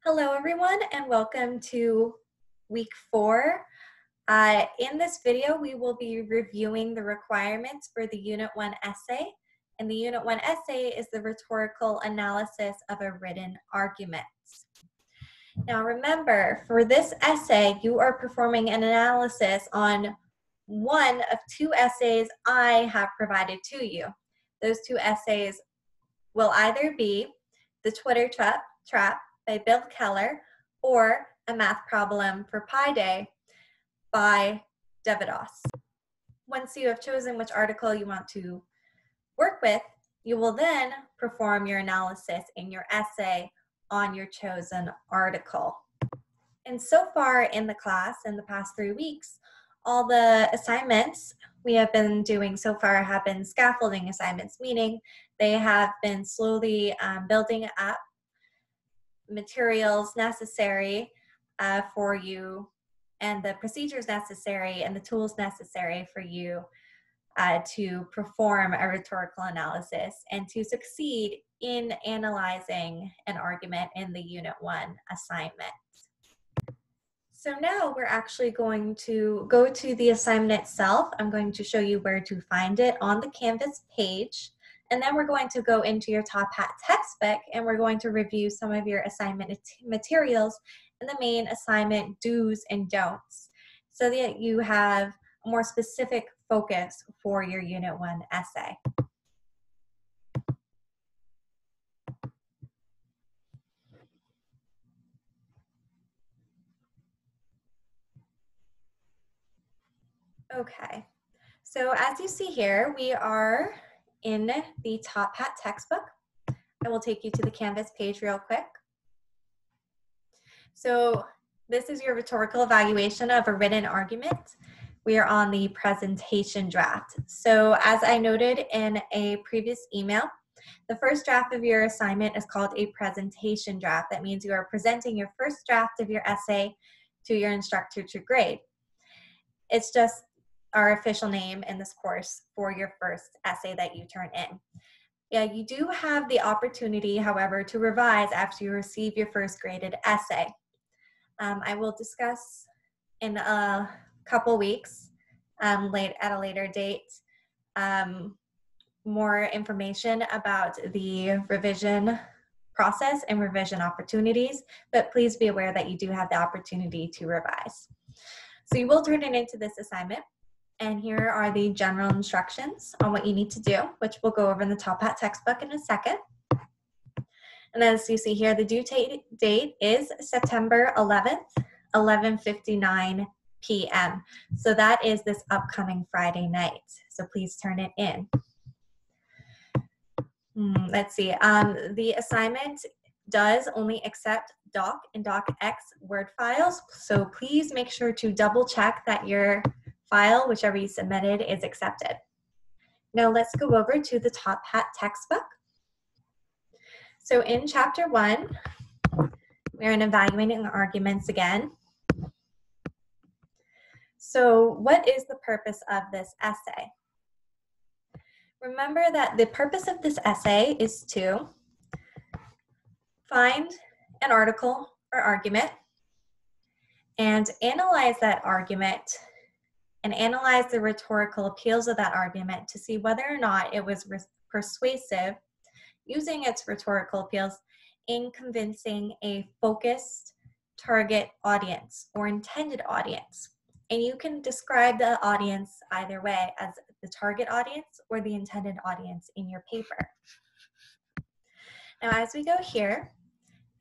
Hello, everyone, and welcome to week 4. In this video, we will be reviewing the requirements for the Unit 1 essay. And the Unit 1 essay is the rhetorical analysis of a written argument. Now remember, for this essay, you are performing an analysis on one of 2 essays I have provided to you. Those 2 essays will either be The Twitter Trap by Bill Keller or A Math Problem for Pi Day by Davidos. Once you have chosen which article you want to work with, you will then perform your analysis in your essay on your chosen article. And so far in the class, in the past 3 weeks, all the assignments we have been doing so far have been scaffolding assignments, meaning they have been slowly building up materials necessary for you and the procedures necessary and the tools necessary for you to perform a rhetorical analysis and to succeed in analyzing an argument in the Unit 1 assignment. So now we're actually going to go to the assignment itself. I'm going to show you where to find it on the Canvas page. And then we're going to go into your Top Hat textbook and we're going to review some of your assignment materials and the main assignment do's and don'ts so that you have a more specific focus for your Unit 1 essay. Okay, so as you see here, we are in the Top Hat textbook. I will take you to the Canvas page real quick. So this is your rhetorical evaluation of a written argument. We are on the presentation draft. So as I noted in a previous email, the first draft of your assignment is called a presentation draft. That means you are presenting your first draft of your essay to your instructor to grade. It's just our official name in this course for your first essay that you turn in. Yeah, you do have the opportunity, however, to revise after you receive your first graded essay. I will discuss in a couple weeks, at a later date, more information about the revision process and revision opportunities, but please be aware that you do have the opportunity to revise. So you will turn it into this assignment, and here are the general instructions on what you need to do, which we'll go over in the Top Hat textbook in a second. And as you see here, the due date is September 11th, 11:59 p.m. So that is this upcoming Friday night. So please turn it in. Let's see. The assignment does only accept doc and docx Word files. So please make sure to double check that your file, whichever you submitted, is accepted. Now let's go over to the Top Hat textbook. So in chapter 1, we're in evaluating arguments again. So what is the purpose of this essay? Remember that the purpose of this essay is to find an article or argument and analyze that argument and analyze the rhetorical appeals of that argument to see whether or not it was persuasive using its rhetorical appeals in convincing a focused target audience or intended audience. And you can describe the audience either way, as the target audience or the intended audience in your paper. Now, as we go here,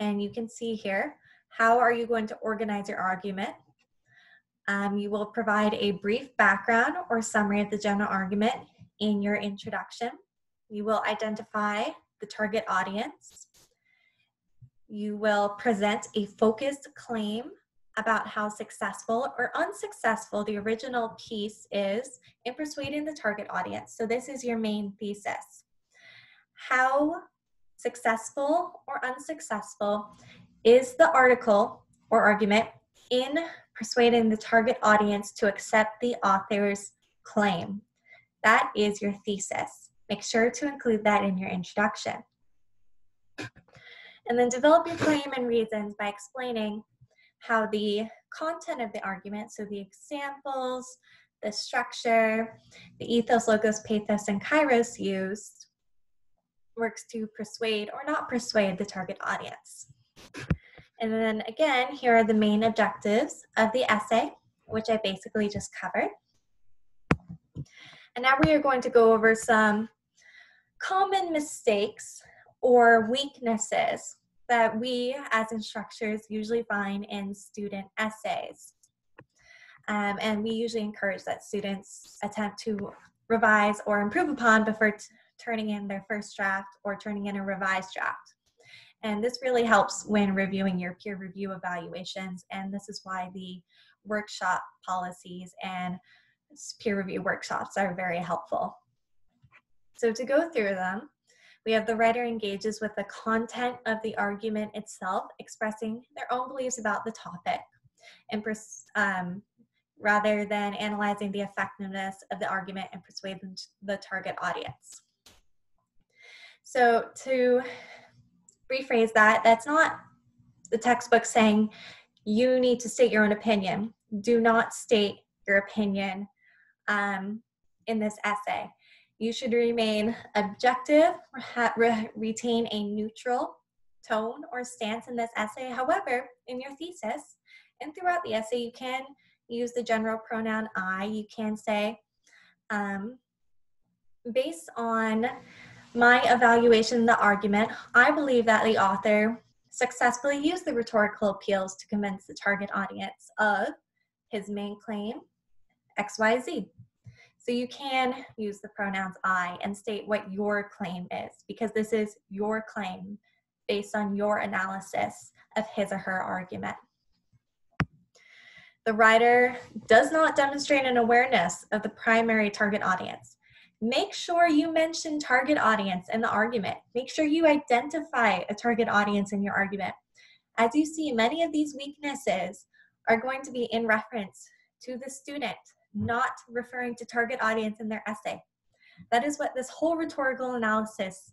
and you can see here, how are you going to organize your argument? You will provide a brief background or summary of the general argument in your introduction. You will identify the target audience. You will present a focused claim about how successful or unsuccessful the original piece is in persuading the target audience. So this is your main thesis. How successful or unsuccessful is the article or argument in persuading the target audience to accept the author's claim? That is your thesis. Make sure to include that in your introduction. And then develop your claim and reasons by explaining how the content of the argument, so the examples, the structure, the ethos, logos, pathos, and kairos used, works to persuade or not persuade the target audience. And then again, here are the main objectives of the essay, which I basically just covered. And now we are going to go over some common mistakes or weaknesses that we as instructors usually find in student essays. And we usually encourage that students attempt to revise or improve upon before turning in their first draft or turning in a revised draft. And this really helps when reviewing your peer review evaluations, and this is why the workshop policies and peer review workshops are very helpful. So to go through them, we have the writer engages with the content of the argument itself, expressing their own beliefs about the topic, and rather than analyzing the effectiveness of the argument and persuading the target audience. So to rephrase that, that's not the textbook saying you need to state your own opinion. Do not state your opinion in this essay. You should remain objective, retain a neutral tone or stance in this essay. However, in your thesis and throughout the essay, you can use the general pronoun I. You can say, based on my evaluation of the argument, I believe that the author successfully used the rhetorical appeals to convince the target audience of his main claim, XYZ. So you can use the pronouns I and state what your claim is, because this is your claim based on your analysis of his or her argument. The writer does not demonstrate an awareness of the primary target audience. Make sure you mention target audience in the argument. Make sure you identify a target audience in your argument. As you see, many of these weaknesses are going to be in reference to the student, not referring to target audience in their essay. That is what this whole rhetorical analysis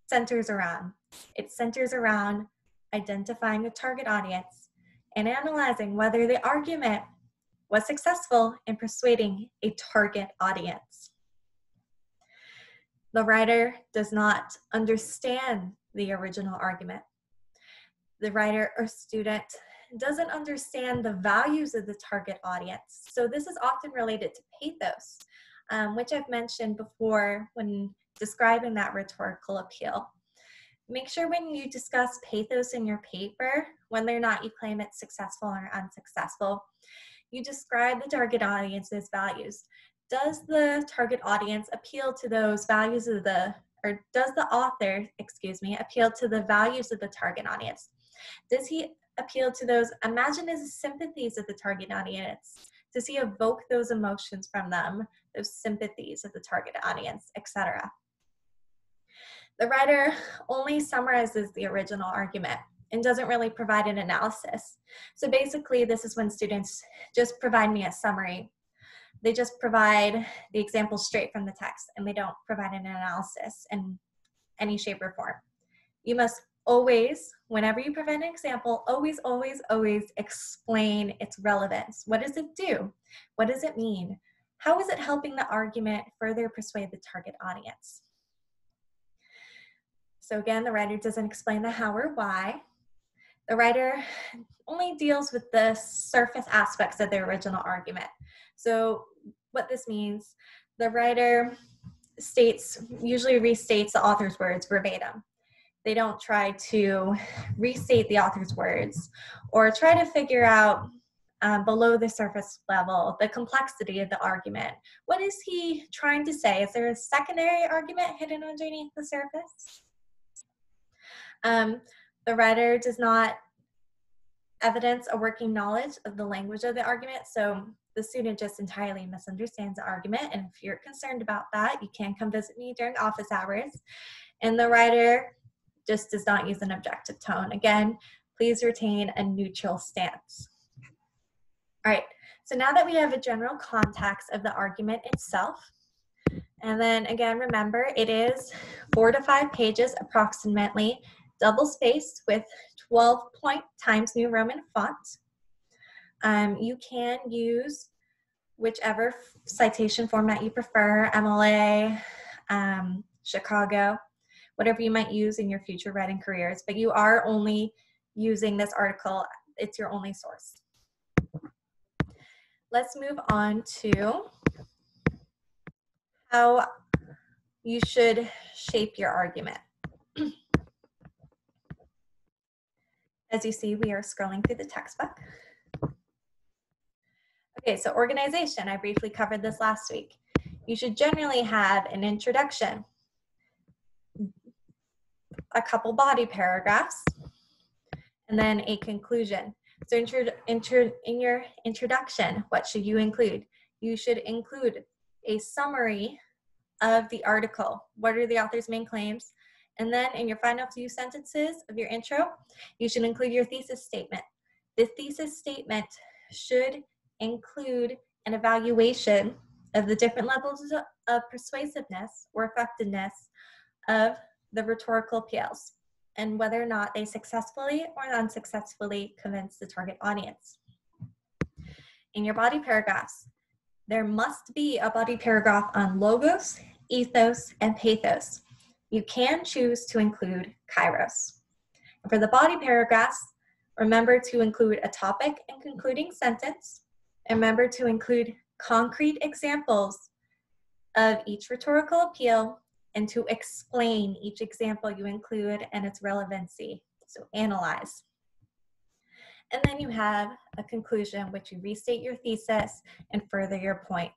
centers around. It centers around identifying the target audience and analyzing whether the argument was successful in persuading a target audience. The writer does not understand the original argument. The writer or student doesn't understand the values of the target audience. So this is often related to pathos, which I've mentioned before when describing that rhetorical appeal. Make sure when you discuss pathos in your paper, whether or not you claim it's successful or unsuccessful, you describe the target audience's values. Does the target audience appeal to those values of or does the author, appeal to the values of the target audience? Does he appeal to those imaginative sympathies of the target audience? Does he evoke those emotions from them, those sympathies of the target audience, etc.? The writer only summarizes the original argument and doesn't really provide an analysis. So basically, this is when students just provide me a summary. They just provide the example straight from the text, and they don't provide an analysis in any shape or form. You must always, whenever you provide an example, always, always, always explain its relevance. What does it do? What does it mean? How is it helping the argument further persuade the target audience? So again, the writer doesn't explain the how or why. The writer only deals with the surface aspects of the original argument. So what this means, the writer usually restates the author's words verbatim. They don't try to restate the author's words or try to figure out below the surface level the complexity of the argument. What is he trying to say? Is there a secondary argument hidden underneath the surface? The writer does not evidence a working knowledge of the language of the argument, so the student just entirely misunderstands the argument, and if you're concerned about that, you can come visit me during office hours. And the writer just does not use an objective tone. Again, please retain a neutral stance. All right, so now that we have a general context of the argument itself, and then again, remember, it is 4 to 5 pages approximately. double-spaced with 12-point Times New Roman font. You can use whichever citation format you prefer, MLA, Chicago, whatever you might use in your future writing careers, but you are only using this article. It's your only source. Let's move on to how you should shape your argument. As you see, we are scrolling through the textbook. Okay, so organization, I briefly covered this last week. You should generally have an introduction, a couple body paragraphs, and then a conclusion. So in your introduction, what should you include? You should include a summary of the article. What are the author's main claims? And then in your final few sentences of your intro, you should include your thesis statement. The thesis statement should include an evaluation of the different levels of persuasiveness or effectiveness of the rhetorical appeals and whether or not they successfully or unsuccessfully convince the target audience. In your body paragraphs, there must be a body paragraph on logos, ethos, and pathos. You can choose to include kairos. For the body paragraphs, remember to include a topic and concluding sentence. And remember to include concrete examples of each rhetorical appeal and to explain each example you include and its relevancy. So analyze. And then you have a conclusion, which you restate your thesis and further your point.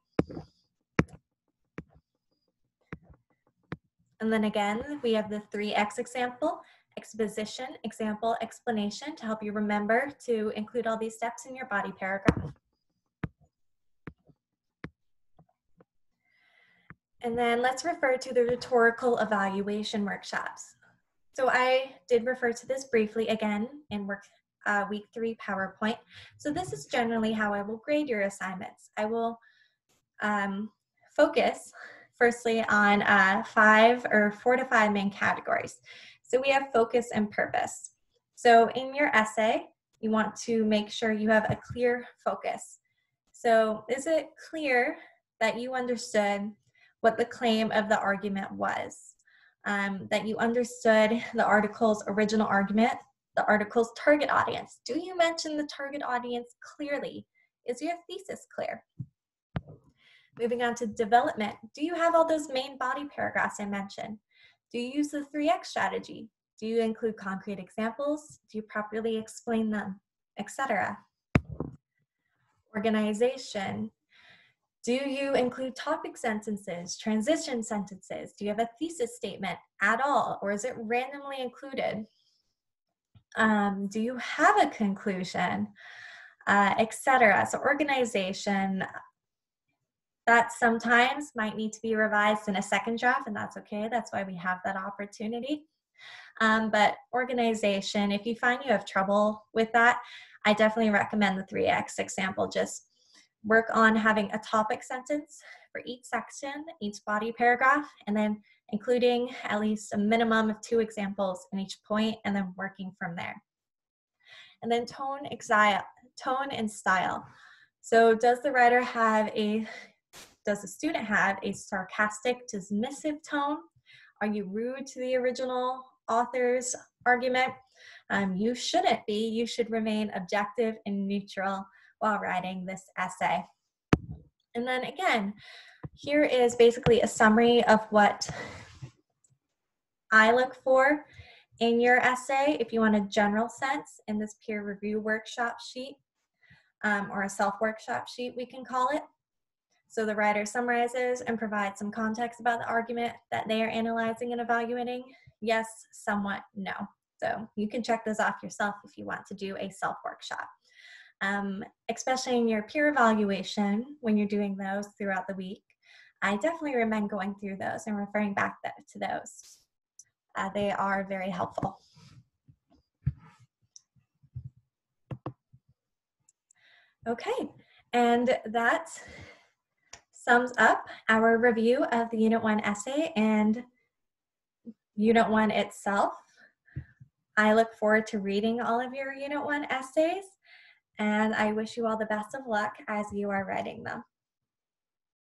And then again, we have the 3X example, exposition, example, explanation, to help you remember to include all these steps in your body paragraph. And then let's refer to the rhetorical evaluation workshops. So I did refer to this briefly again in week 3 PowerPoint. So this is generally how I will grade your assignments. I will focus firstly on 4 to 5 main categories. So we have focus and purpose. So in your essay, you want to make sure you have a clear focus. So is it clear that you understood what the claim of the argument was? That you understood the article's original argument, the article's target audience? Do you mention the target audience clearly? Is your thesis clear? Moving on to development, do you have all those main body paragraphs I mentioned? Do you use the 3X strategy? Do you include concrete examples? Do you properly explain them, etc.? Organization, do you include topic sentences, transition sentences? Do you have a thesis statement at all, or is it randomly included? Do you have a conclusion, etc.? So organization, that sometimes might need to be revised in a second draft, and that's okay. That's why we have that opportunity. But organization, if you find you have trouble with that, I definitely recommend the 3X example. Just work on having a topic sentence for each section, each body paragraph, and then including at least a minimum of 2 examples in each point, and then working from there. And then tone and style. So does the student have a sarcastic, dismissive tone? Are you rude to the original author's argument? You shouldn't be. You should remain objective and neutral while writing this essay. And then again, here is basically a summary of what I look for in your essay. If you want a general sense in this peer review workshop sheet, or a self-workshop sheet, we can call it. So the writer summarizes and provides some context about the argument that they are analyzing and evaluating. Yes, somewhat, no. So you can check those off yourself if you want to do a self-workshop. Especially in your peer evaluation, when you're doing those throughout the week, I definitely recommend going through those and referring back to those. They are very helpful. Okay, and that sums up our review of the Unit 1 essay and Unit 1 itself. I look forward to reading all of your Unit 1 essays, and I wish you all the best of luck as you are writing them.